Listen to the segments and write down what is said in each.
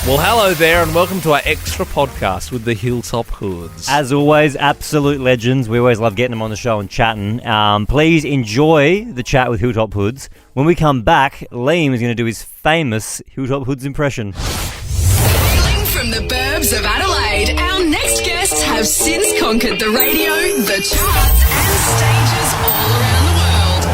Well, hello there and welcome to our extra podcast with the Hilltop Hoods. As always, absolute legends. We always love getting them on the show and chatting. Please enjoy the chat with Hilltop Hoods. When we come back, Liam is going to do his famous Hilltop Hoods impression. Hailing from the burbs of Adelaide, our next guests have since conquered the radio, the charts and stages all around the world.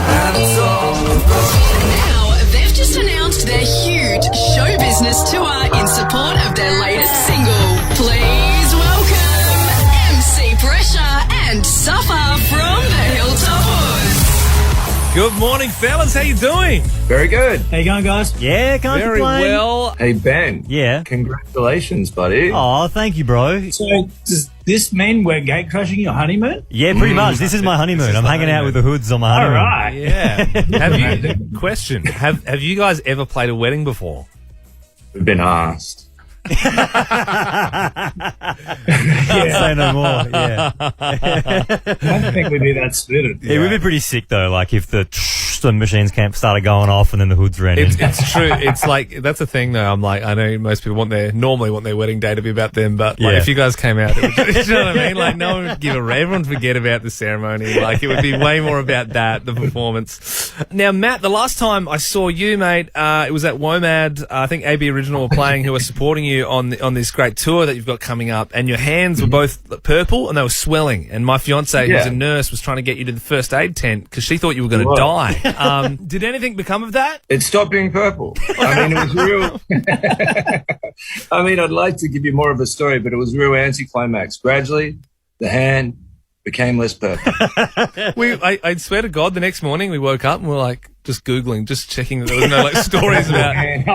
Now, they've just announced their huge show business tour in support of their latest single. Please welcome MC Pressure and Suffer from the Hilltop Hoods. Good morning, fellas. How you doing? Very good. How you going, guys? Yeah, can't Very complain. well. Hey, Ben. Yeah. Congratulations, buddy. Oh, thank you, bro. So, does this mean we're gate crashing your honeymoon? Yeah, pretty much. This is my honeymoon. I'm hanging out with the Hoods on my All honeymoon. right. Yeah. Question. Have you guys ever played a wedding before? We've been asked. Can't say no more. Yeah. I don't think we'd be that spirited. It would be pretty sick though, like if the machines started going off and then the Hoods ran in. It's true. It's like, that's the thing though. I'm like, I know most people normally want their wedding day to be about them, but like, Yeah. if you guys came out, it would, you know what I mean? Like, no one would give a rave. Everyone would forget about the ceremony. Like, it would be way more about that, the performance. Now, Matt, the last time I saw you, mate, it was at WOMAD. I think AB Original were playing, who are supporting you on this great tour that you've got coming up, and your hands were both purple and they were swelling. And my fiance, who's a nurse, was trying to get you to the first aid tent because she thought you were going to die. Did anything become of that? It stopped being purple. I mean, it was real. I mean, I'd like to give you more of a story, but it was real anticlimax. Gradually, the hand became less purple. I swear to God, the next morning we woke up and we're like, just Googling, just checking that there was no like stories about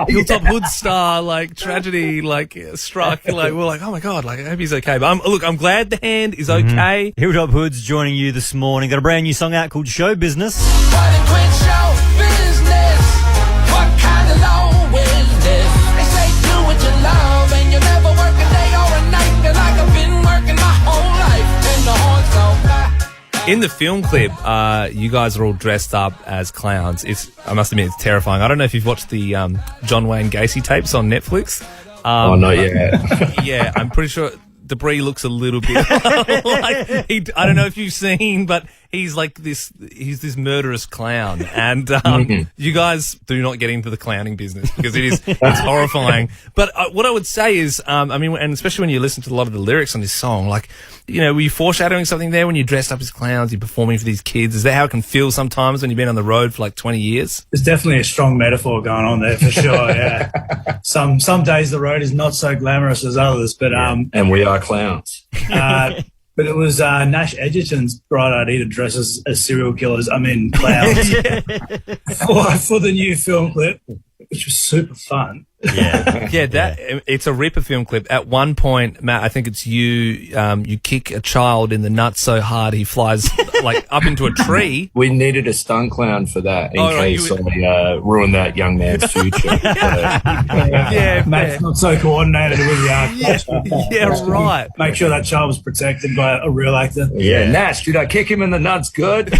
Hilltop Hood star, like tragedy, like struck. Like we're like, oh my God, like I hope he's okay. But I'm glad the hand is okay. Hilltop Hoods joining you this morning. Got a brand new song out called Show Business. In the film clip, you guys are all dressed up as clowns. I must admit, it's terrifying. I don't know if you've watched the John Wayne Gacy tapes on Netflix. Oh, not yet. Yeah, I'm pretty sure Debris looks a little bit like I don't know if you've seen, but he's this murderous clown, and you guys do not get into the clowning business because it's horrifying. But what I would say is, I mean, and especially when you listen to a lot of the lyrics on this song, like, you know, were you foreshadowing something there when you dressed up as clowns, you're performing for these kids? Is that how it can feel sometimes when you've been on the road for like 20 years? There's definitely a strong metaphor going on there for sure, yeah. Some days the road is not so glamorous as others, but And we are clowns. but it was Nash Edgerton's bright idea to dress as serial killers, clowns, for the new film clip, which was super fun. Yeah. It's a ripper film clip. At one point, Matt, I think it's you kick a child in the nuts so hard he flies like up into a tree. We needed a stunt clown for that in case I ruined that young man's future. Matt's not so coordinated with the Yeah, right. Make sure that child was protected by a real actor. Yeah, Nash, did I kick him in the nuts good?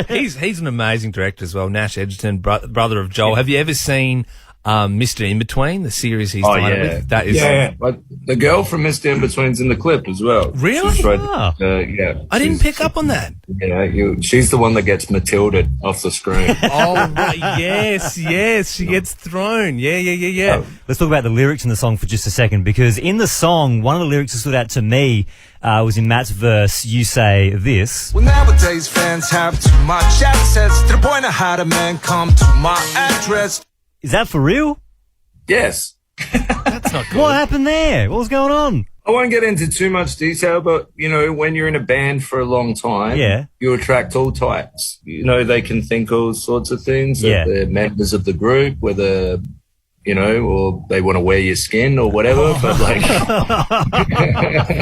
He's an amazing director as well. Nash Edgerton, brother of Joel. Have you ever seen Mr. In-Between, the series he's done with? That is But the girl from Mr. In-Between's in the clip as well. Really? She's right, I didn't pick up on that. Yeah, she's the one that gets Matilda'd off the screen. Oh, right. Yes, she gets thrown. Yeah. Let's talk about the lyrics in the song for just a second, because in the song, one of the lyrics that stood out to me was in Matt's verse. You say this. Well, nowadays fans have too much access to the point of how the men come to my address. Is that for real? Yes. That's not good. What happened there? What was going on? I won't get into too much detail, but, you know, when you're in a band for a long time, you attract all types. You know, they can think all sorts of things. Yeah. They're members of the group, whether, you know, or they want to wear your skin or whatever, but like...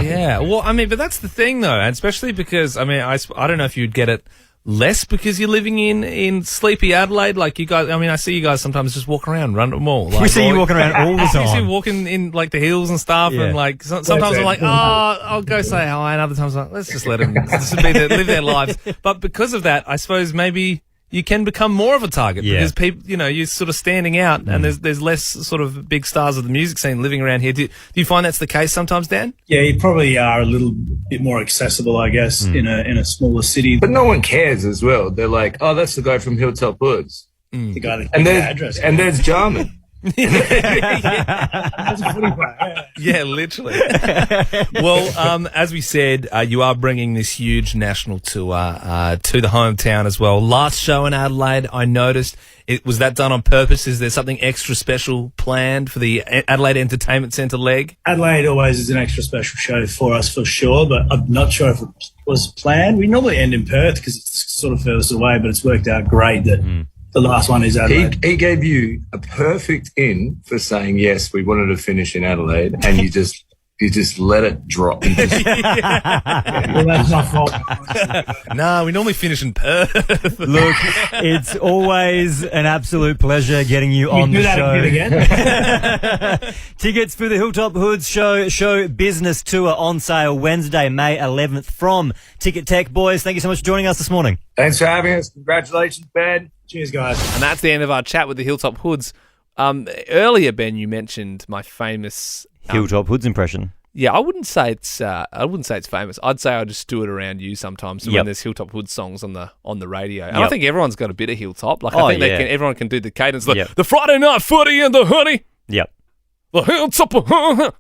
Yeah, well, I mean, but that's the thing, though, and especially because, I mean, I don't know if you'd get it less because you're living in sleepy Adelaide. Like, you guys, I mean, I see you guys sometimes just walk around, run to the mall. Like, we see you walking around all the time. I see you walking in, like, the hills and stuff, and, like, sometimes I'm like, oh, I'll go say hi, and other times I'm like, let's just let them live their lives. But because of that, I suppose maybe you can become more of a target Yeah. because people, you're sort of standing out, and there's less sort of big stars of the music scene living around here. Do you find that's the case sometimes, Dan? Yeah, you probably are a little bit more accessible, I guess, in a smaller city. But no one cares as well. They're like, oh, that's the guy from Hilltop Hoods. The guy that And gives the there's, address. and there's Jarman. That's a funny part, yeah. Yeah, literally. Well, as we said, you are bringing this huge national tour to the hometown as well. Last show in Adelaide, I noticed. Was that done on purpose? Is there something extra special planned for the Adelaide Entertainment Centre leg? Adelaide always is an extra special show for us for sure, but I'm not sure if it was planned. We normally end in Perth because it's sort of furthest away, but it's worked out great that the last one is Adelaide. He gave you a perfect in for saying, yes, we wanted to finish in Adelaide, and you just let it drop. Well, that's my fault. No, we normally finish in Perth. Look, it's always an absolute pleasure getting you on do the that show. again. Tickets for the Hilltop Hoods show business tour on sale Wednesday, May 11th from Ticket Tech. Boys, thank you so much for joining us this morning. Thanks for having us. Congratulations, Ben. Cheers, guys. And that's the end of our chat with the Hilltop Hoods. Earlier, Ben, you mentioned my famous Hilltop Hoods impression. Yeah, I wouldn't say it's famous. I'd say I just do it around you sometimes when there's Hilltop Hood songs on the radio. And I think everyone's got a bit of Hilltop. Like I think everyone can do the cadence. The Friday night footy and the honey. Yep. The Hilltop.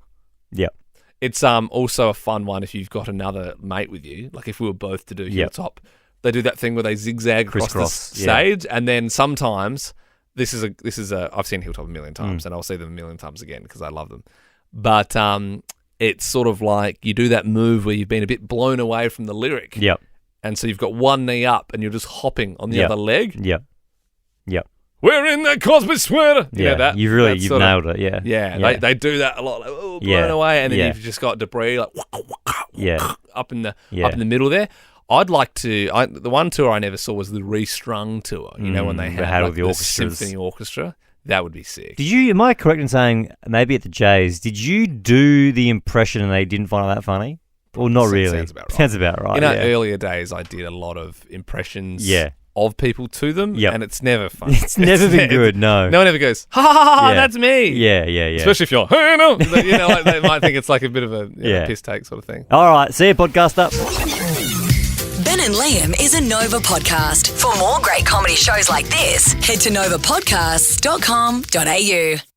Yep. It's also a fun one if you've got another mate with you. Like if we were both to do Hilltop, they do that thing where they zigzag across the stage, and then sometimes this is I've seen Hilltop a million times, and I'll see them a million times again because I love them. But it's sort of like you do that move where you've been a bit blown away from the lyric. Yep. And so you've got one knee up and you're just hopping on the other leg. Yep. Yep. We're in that Cosby sweater. You know that? You've nailed it, yeah. Yeah. They do that a lot, like, blown away, and then you've just got debris like up in the middle there. I'd like to. The one tour I never saw was the Restrung tour. You know when they had all like, the orchestras. symphony orchestra. That would be sick. Am I correct in saying maybe at the Jays, did you do the impression and they didn't find it that funny? Or not really? Sounds about right. Sounds about right. Earlier days I did a lot of impressions of people to them, and it's never fun. It's never been good, no. No one ever goes, ha ha ha, that's me. Yeah. Especially if you're, hey, no. Like they might think it's like a bit of a piss take sort of thing. All right, see you, podcaster. Ben and Liam is a Nova podcast. For more great comedy shows like this, head to novapodcasts.com.au.